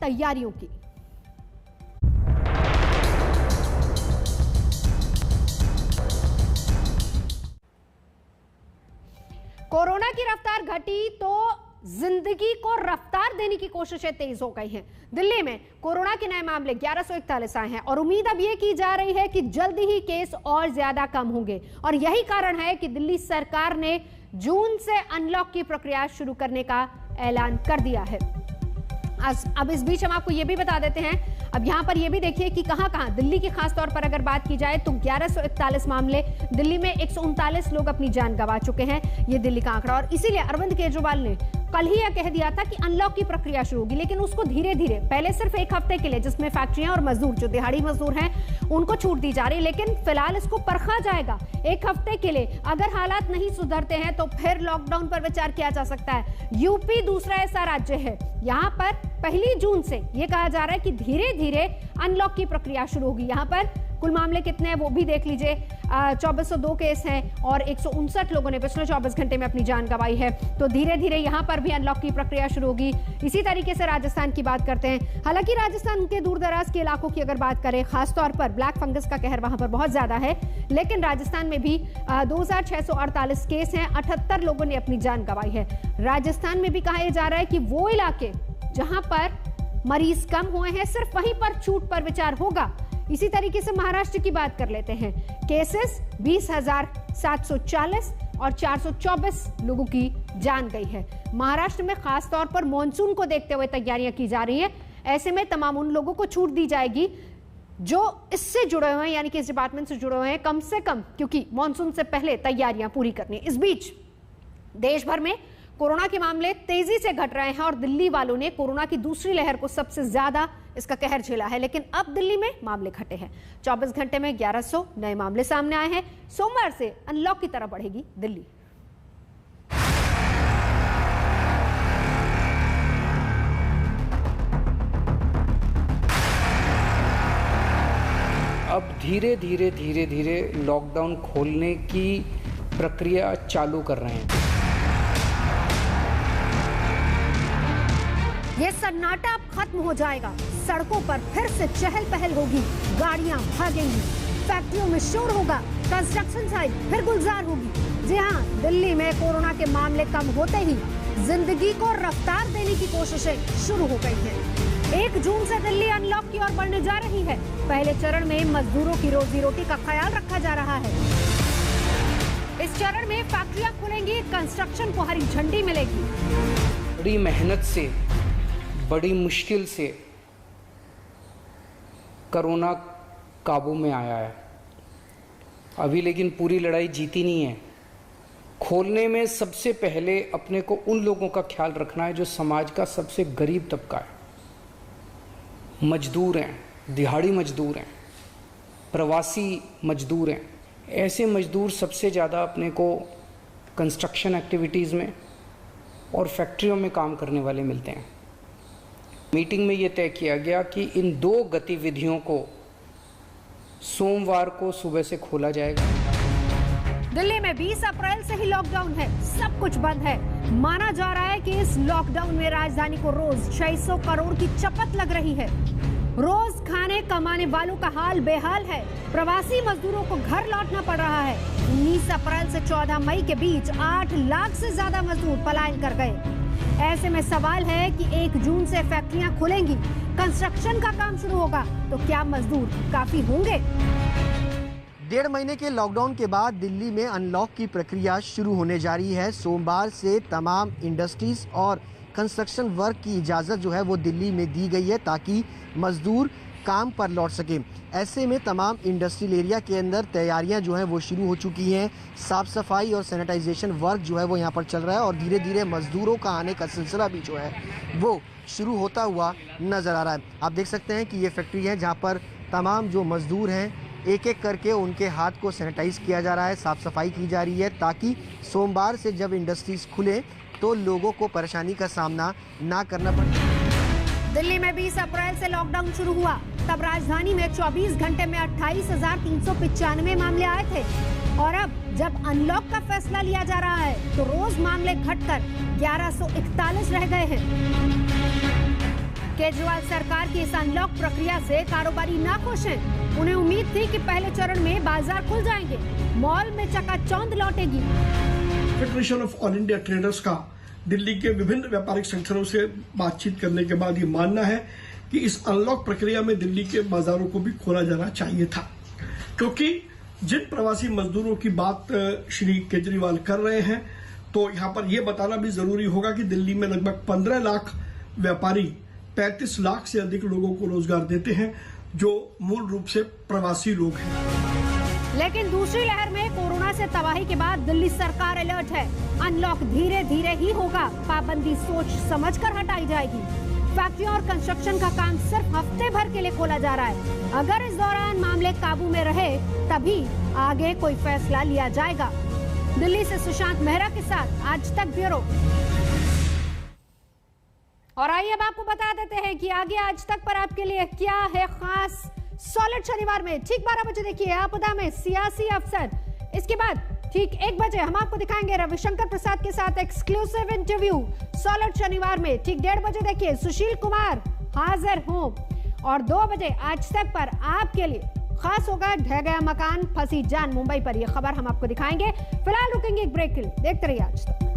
तैयारियों की। कोरोना की रफ्तार घटी तो जिंदगी को रफ्तार देने की कोशिशें तेज हो गई हैं। दिल्ली में कोरोना के नए मामले 1141 आए हैं और उम्मीद अब यह की जा रही है कि जल्दी ही केस और ज्यादा कम होंगे और यही कारण है कि दिल्ली सरकार ने जून से अनलॉक की प्रक्रिया शुरू करने का ऐलान कर दिया है। अब इस बीच हम आपको यह भी बता देते हैं, अब यहां पर यह भी देखिए कि कहां-कहां दिल्ली की खास तौर पर अगर बात की जाए तो 1141 मामले, दिल्ली में 139 लोग अपनी जान गंवा चुके हैं, ये दिल्ली का आंकड़ा। और इसीलिए अरविंद केजरीवाल ने कल ही यह कह दिया था कि अनलॉक की प्रक्रिया शुरू होगी, लेकिन उसको धीरे धीरे, पहले सिर्फ एक हफ्ते के लिए जिसमें फैक्ट्रियां और मजदूर जो दिहाड़ी मजदूर हैं उनको छूट दी जा रही, लेकिन फिलहाल इसको परखा जाएगा एक हफ्ते के लिए। अगर हालात नहीं सुधरते हैं तो फिर लॉकडाउन पर विचार किया जा सकता है। यूपी दूसरा ऐसा राज्य है, यहाँ पर 1 जून से यह कहा जा रहा है कि धीरे धीरे अनलॉक की प्रक्रिया शुरू होगी। यहाँ पर कुल मामले कितने हैं वो भी देख लीजिए, 2402 केस हैं और 159 लोगों ने पिछले 24 घंटे में अपनी जान गंवाई है। तो धीरे धीरे यहां पर भी अनलॉक की प्रक्रिया शुरू होगी। इसी तरीके से राजस्थान की बात करते हैं। हालांकि राजस्थान के दूर दराज के इलाकों की अगर बात करें, खासतौर पर ब्लैक फंगस का कहर वहां पर बहुत ज्यादा है, लेकिन राजस्थान में भी 2648 केस हैं, 78 लोगों ने अपनी जान गंवाई है। राजस्थान में भी कहा जा रहा है कि वो इलाके जहां पर मरीज कम हुए हैं सिर्फ वहीं पर छूट पर विचार होगा। इसी तरीके से महाराष्ट्र की बात कर लेते हैं। केसेस 20,740 और 424 लोगों की जान गई है। महाराष्ट्र में खास तौर पर मॉनसून को देखते हुए तैयारियां की जा रही है। ऐसे में तमाम उन लोगों को छूट दी जाएगी जो इससे जुड़े हुए हैं, यानी कि इस डिपार्टमेंट से जुड़े हुए हैं कम से कम, क्योंकि मॉनसून से पहले तैयारियां पूरी करनी। इस बीच देश भर में कोरोना के मामले तेजी से घट रहे हैं और दिल्ली वालों ने कोरोना की दूसरी लहर को सबसे ज्यादा इसका कहर झेला है, लेकिन अब दिल्ली में मामले घटे हैं। 24 घंटे में 1100 नए मामले सामने आए हैं। सोमवार से अनलॉक की तरफ बढ़ेगी दिल्ली। अब धीरे धीरे लॉकडाउन खोलने की प्रक्रिया चालू कर रहे हैं। ये सन्नाटा अब खत्म हो जाएगा। सड़कों पर फिर से चहल पहल होगी, गाड़ियां भागेंगी, फैक्ट्रियों में शोर होगा, कंस्ट्रक्शन साइट फिर गुलजार होगी। जी हाँ, दिल्ली में कोरोना के मामले कम होते ही जिंदगी को रफ्तार देने की कोशिशें शुरू हो गई हैं। 1 जून से दिल्ली अनलॉक की ओर बढ़ने जा रही है। पहले चरण में मजदूरों की रोजी रोटी का ख्याल रखा जा रहा है। इस चरण में फैक्ट्रियां खुलेंगी, कंस्ट्रक्शन को हरी झंडी मिलेगी। बड़ी मेहनत से, बड़ी मुश्किल से कोरोना काबू में आया है अभी, लेकिन पूरी लड़ाई जीती नहीं है। खोलने में सबसे पहले अपने को उन लोगों का ख्याल रखना है जो समाज का सबसे गरीब तबका है। मजदूर हैं, दिहाड़ी मजदूर हैं, प्रवासी मजदूर हैं। ऐसे मजदूर सबसे ज़्यादा अपने को कंस्ट्रक्शन एक्टिविटीज़ में और फैक्ट्रियों में काम करने वाले मिलते हैं। मीटिंग में ये तय किया गया कि इन 2 गतिविधियों को सोमवार को सुबह से खोला जाएगा। दिल्ली में 20 अप्रैल से ही लॉकडाउन है, सब कुछ बंद है। माना जा रहा है कि इस लॉकडाउन में राजधानी को रोज 600 करोड़ की चपत लग रही है। रोज खाने कमाने वालों का हाल बेहाल है। प्रवासी मजदूरों को घर लौटना पड़ रहा है। 19 अप्रैल से 14 मई के बीच 8 लाख से ज्यादा मजदूर पलायन कर गए। ऐसे में सवाल है कि 1 जून से फैक्ट्रियां खुलेंगी, कंस्ट्रक्शन का काम शुरू होगा, तो क्या मजदूर काफी होंगे? 1.5 महीने के लॉकडाउन के बाद दिल्ली में अनलॉक की प्रक्रिया शुरू होने जा रही है। सोमवार से तमाम इंडस्ट्रीज और कंस्ट्रक्शन वर्क की इजाज़त जो है वो दिल्ली में दी गई है ताकि मजदूर काम पर लौट सके। ऐसे में तमाम इंडस्ट्रियल एरिया के अंदर तैयारियां जो हैं वो शुरू हो चुकी हैं। साफ़ सफाई और सैनिटाइजेशन वर्क जो है वो यहाँ पर चल रहा है और धीरे धीरे मज़दूरों का आने का सिलसिला भी जो है वो शुरू होता हुआ नज़र आ रहा है। आप देख सकते हैं कि ये फैक्ट्री है जहाँ पर तमाम जो मज़दूर हैं एक एक करके उनके हाथ को सैनिटाइज किया जा रहा है, साफ़ सफाई की जा रही है ताकि सोमवार से जब इंडस्ट्रीज़ खुले तो लोगों को परेशानी का सामना ना करना पड़े। दिल्ली में 20 अप्रैल से लॉकडाउन शुरू हुआ, तब राजधानी में 24 घंटे में 28,395 मामले आए थे और अब जब अनलॉक का फैसला लिया जा रहा है तो रोज मामले घटकर 1141 रह गए हैं। केजरीवाल सरकार की इस अनलॉक प्रक्रिया से कारोबारी नाखुश हैं। उन्हें उम्मीद थी कि पहले चरण में बाजार खुल जाएंगे, मॉल में चकाचौंध लौटेगी। Federation of all India traders का दिल्ली के विभिन्न व्यापारिक संगठनों से बातचीत करने के बाद ये मानना है कि इस अनलॉक प्रक्रिया में दिल्ली के बाजारों को भी खोला जाना चाहिए था, क्योंकि जिन प्रवासी मजदूरों की बात श्री केजरीवाल कर रहे हैं, तो यहाँ पर यह बताना भी जरूरी होगा कि दिल्ली में लगभग 15 लाख व्यापारी 35 लाख से अधिक लोगों को रोजगार देते हैं, जो मूल रूप से प्रवासी लोग हैं। लेकिन दूसरी लहर में कोरोना से तबाही के बाद दिल्ली सरकार अलर्ट है। अनलॉक धीरे धीरे ही होगा, पाबंदी सोच समझकर हटाई जाएगी। फैक्ट्रियों और कंस्ट्रक्शन का काम सिर्फ हफ्ते भर के लिए खोला जा रहा है। अगर इस दौरान मामले काबू में रहे तभी आगे कोई फैसला लिया जाएगा। दिल्ली से सुशांत मेहरा के साथ आज तक ब्यूरो। और आइए अब आपको बता देते हैं कि आगे आज तक पर आपके लिए क्या है खास। सॉलिड शनिवार में ठीक 12 बजे देखिए आपदा में सियासी अफसर। इसके बाद ठीक 1 बजे हम आपको दिखाएंगे रविशंकर प्रसाद के साथ एक्सक्लूसिव इंटरव्यू। सॉलिड शनिवार में ठीक 1:30 बजे देखिए सुशील कुमार हाजिर हों। और 2 बजे आज तक पर आपके लिए खास होगा ढह गया मकान फंसी जान मुंबई पर। यह खबर हम आपको दिखाएंगे। फिलहाल रुकेंगे एक ब्रेक के लिए, देखते रहिए आज तक।